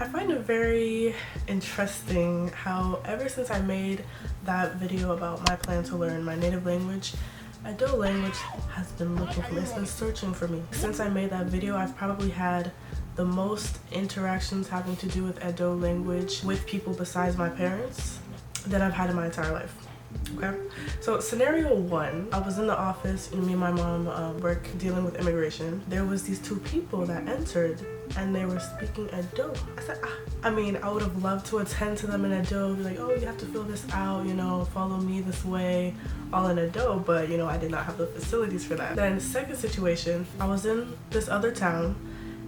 I find it very interesting how ever since I made that video about my plan to learn my native language, Edo language has been looking for me. It's been searching for me. Since I made that video, I've probably had the most interactions having to do with Edo language with people besides my parents that I've had in my entire life. Okay, so scenario one, I was in the office and me and my mom were dealing with immigration. There was these two people that entered and they were speaking Edo. I said, I mean, I would have loved to attend to them in Edo, be like, oh, you have to fill this out, you know, follow me this way, all in Edo, but you know, I did not have the facilities for that. Then second situation, I was in this other town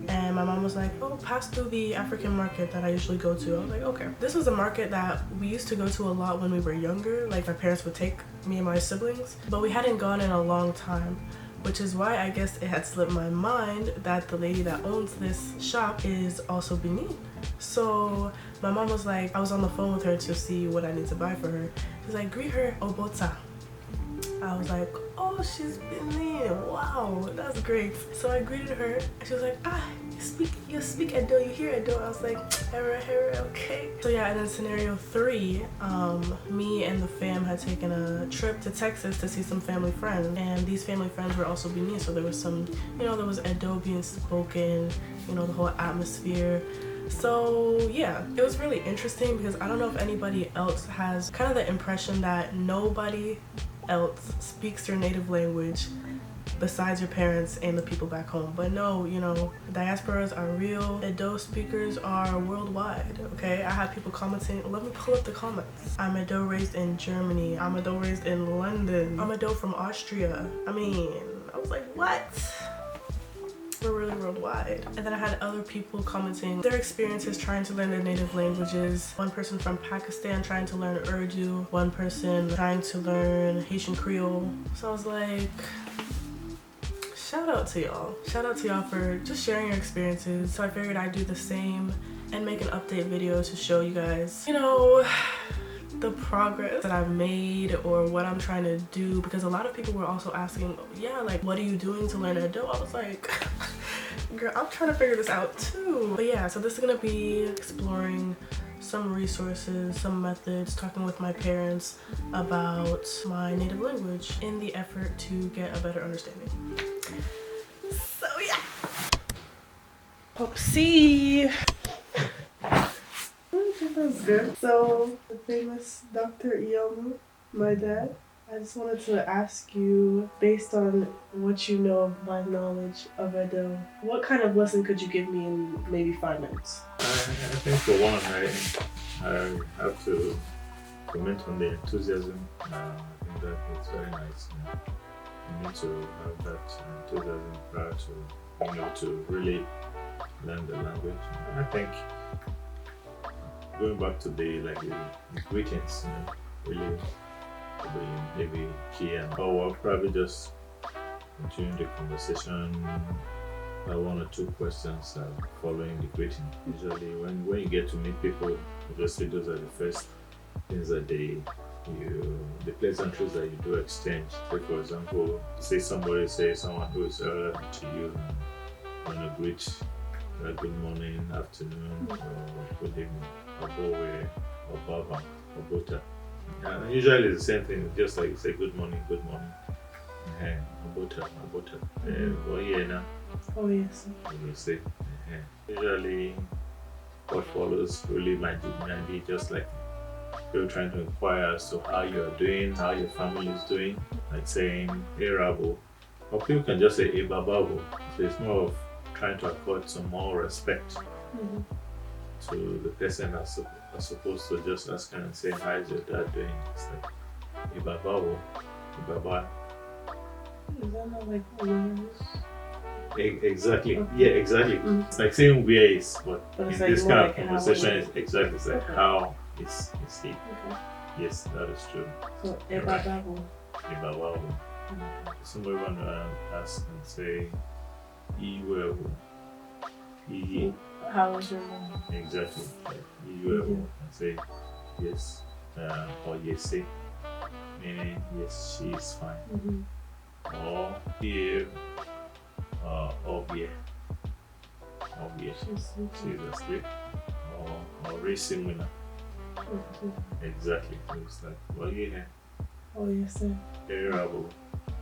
and my mom was like, oh, pass through the African market that I usually go to. I was like, okay. This was a market that we used to go to a lot when we were younger. Like my parents would take me and my siblings, but we hadn't gone in a long time, which is why I guess it had slipped my mind that the lady that owns this shop is also Benin. So my mom was like, I was on the phone with her to see what I need to buy for her. She's like, greet her Obota. I was like, oh, she's Benin, wow, that's great. So I greeted her and she was like, you speak Edo, you hear Edo. I was like, hera, okay. So yeah, and then scenario three, me and the fam had taken a trip to Texas to see some family friends, and these family friends were also Benin, so there was some, you know, there was Edo being spoken, you know, the whole atmosphere. So yeah, it was really interesting because I don't know if anybody else has kind of the impression that nobody else speaks your native language besides your parents and the people back home. But no, you know, diasporas are real. Edo speakers are worldwide, okay? I had people commenting. Let me pull up the comments. I'm Edo raised in Germany. I'm Edo raised in London. I'm Edo from Austria. I mean, I was like, what? We're really worldwide. And then I had other people commenting their experiences trying to learn their native languages. One person from Pakistan trying to learn Urdu, one person trying to learn Haitian Creole. So I was like, shout out to y'all. Shout out to y'all for just sharing your experiences. So I figured I'd do the same and make an update video to show you guys, you know, the progress that I've made or what I'm trying to do, because a lot of people were also asking, yeah, like, what are you doing to learn Edo? I was like, girl, I'm trying to figure this out too. But yeah, so this is gonna be exploring some resources, some methods, talking with my parents about my native language in the effort to get a better understanding. So yeah. Popsy. That's good. So the famous Dr. Iyomu, my dad, I just wanted to ask you, based on what you know of my knowledge of Edo, what kind of lesson could you give me in maybe 5 minutes? I think for one, I have to comment on the enthusiasm. I think that it's very nice. You need to have that enthusiasm prior to being able to really learn the language. I think going back to the greetings, really maybe key, and I'll probably just continue the conversation. One or two questions following the greeting. Usually, when you get to meet people, obviously those are the first things that the pleasantries that you do exchange. Say, for example, someone who is earlier to you, and you greet. Good morning, afternoon, or good evening, Abowe, or Baba, or Bota. Usually it's the same thing, just like you say good morning, Bota, Bota. Oh yes. You say. Usually what follows really might be just like you're trying to inquire as to how you are doing, how your family is doing, like saying hey Rabo, or people can just say hey Bababo. So it's more of trying to accord some more respect to the person as opposed to just asking and saying, how is your dad doing? It's like, Ibaba. Is that not like awareness? Exactly. Okay. Yeah, exactly. It's like saying where is, but in like this kind of like conversation, it's exactly it's like okay. how is he? Okay. Yes, that is true. So, Ibaba. Somebody want to ask and say, how is your mom? Exactly. And say yes or yes, meaning yes, she is fine. Or here or here. She's asleep. very similar. Okay. Exactly. It's like, well, yeah, Oh, yes, sir. terrible. Oh,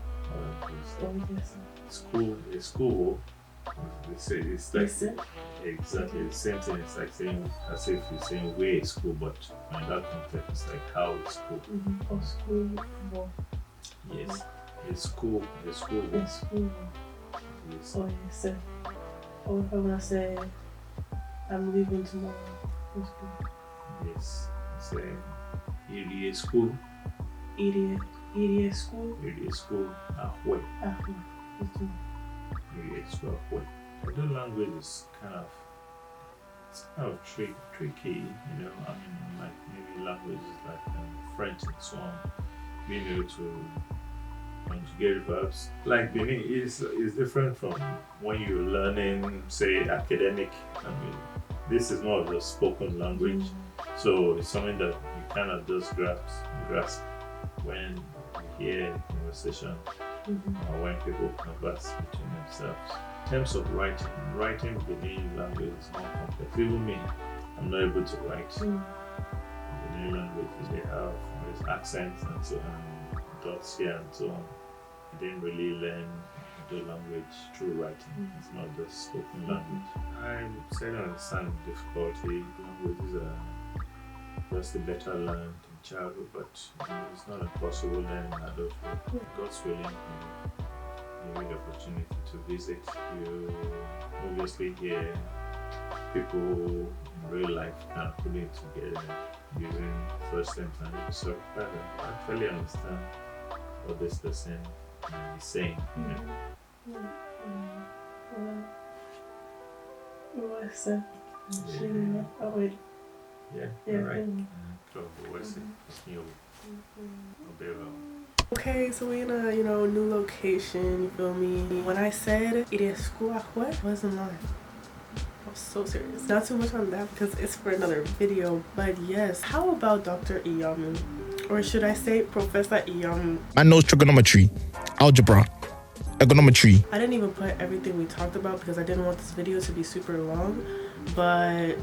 yes, sir. School. They say it's like Yes, sir. exactly the same thing. It's like saying as if you're saying where is school, but in that context, it's like how is school. Mm-hmm. Oh, school. Well, Yes, it's school. The school. it's school. Yes. Oh, yes, sir. Or if I want to say, I'm leaving tomorrow. For school. Yes. It's EDA school. EDA school. EDA school. Ahwe. After. EDA school. Ahwe. The language is kind of tricky, you know. I mean, like maybe languages like French and so on, being able to conjugate verbs. Like Benin is different from when you're learning, say, academic. I mean, this is more of a spoken language, so it's something that you kind of just grasp when you hear a conversation or when people converse between themselves. In terms of writing Benin language is more complex. Even me, I'm not able to write Benin language. They have these accents and so on, dots here and so on. I didn't really learn the language through writing. It's not just spoken language. I said I understand the difficulty. Languages are just better learned in childhood, but it's not impossible learning adulthood. God's willing, you get the opportunity to visit. You obviously hear people in real life kind of putting it together using first and language. So I actually understand what this person is saying. What's that? Oh, wait. Yeah, Yeah. alright. Okay, so we're in a, new location, you feel me? When I said it is school, what? I wasn't lying. I was so serious. Not too much on that because it's for another video, but yes. How about Dr. Iyamu? Or should I say Professor Iyamu? I know trigonometry, algebra, trigonometry. I didn't even put everything we talked about because I didn't want this video to be super long, but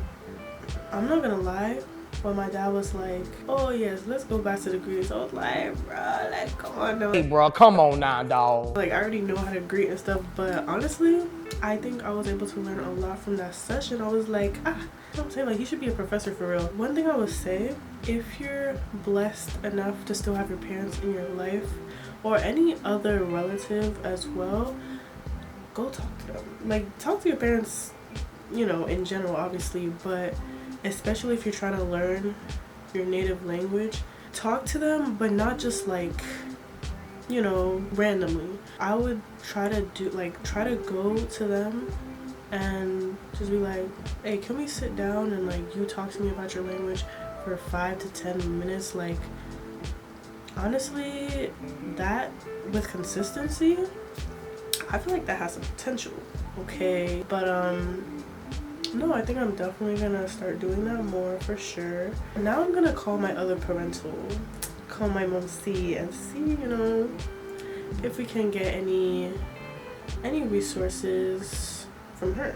I'm not gonna lie. When my dad was like, oh yes, let's go back to the greetings, I was like, bro, like, come on now. Hey bro, come on now, dog. Like, I already know how to greet and stuff, but honestly, I think I was able to learn a lot from that session. I was like, you know what I'm saying? Like, he should be a professor for real. One thing I would say, if you're blessed enough to still have your parents in your life, or any other relative as well, go talk to them. Like, talk to your parents, in general, obviously, but especially if you're trying to learn your native language, talk to them, but not just like, randomly. I would try to go to them and just be like, hey, can we sit down and like you talk to me about your language for 5 to 10 minutes? Like, honestly, that with consistency, I feel like that has some potential. Okay, but no, I think I'm definitely gonna start doing that more for sure. Now I'm gonna call my other parental, call my mom C, and see, if we can get any resources from her.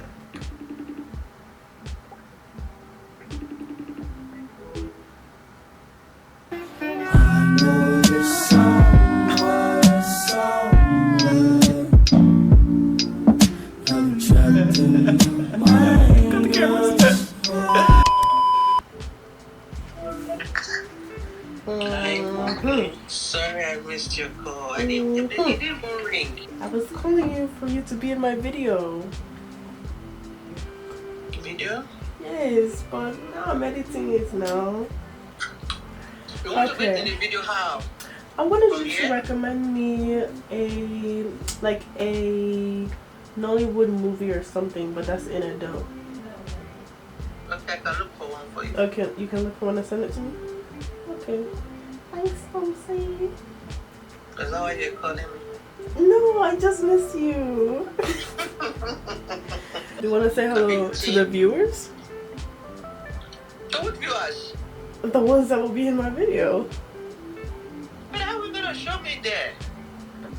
Sorry I missed your call. It didn't ring. I was calling you for you to be in my video. Video? Yes, but now I'm editing it now. You want to edit the video how? I wanted you to recommend me a Nollywood movie or something, but that's in adult. Okay, I can look for one for you. Okay, you can look for one and send it to me? Okay. Thanks, Momsy. Is that why you're calling me? No, I just miss you. Do you want to say hello to the viewers? To what viewers? The ones that will be in my video. But how are you going to show me there?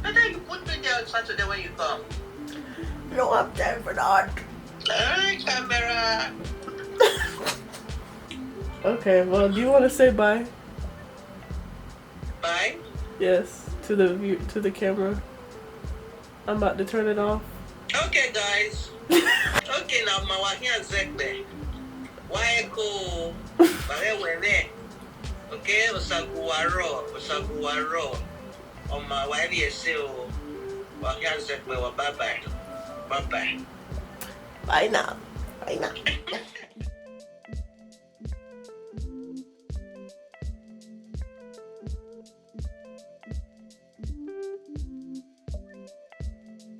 I think you put me there on Saturday when you come. No, I'm time for that. Hey, camera. Okay, well, do you want to say bye? Bye. Yes, to the view, to the camera. I'm about to turn it off. Okay, guys. Okay, now my here Zekbe. Why go? Okay, Osaguaro. On my wife, yes, bye bye. Bye bye. Bye now. Bye now.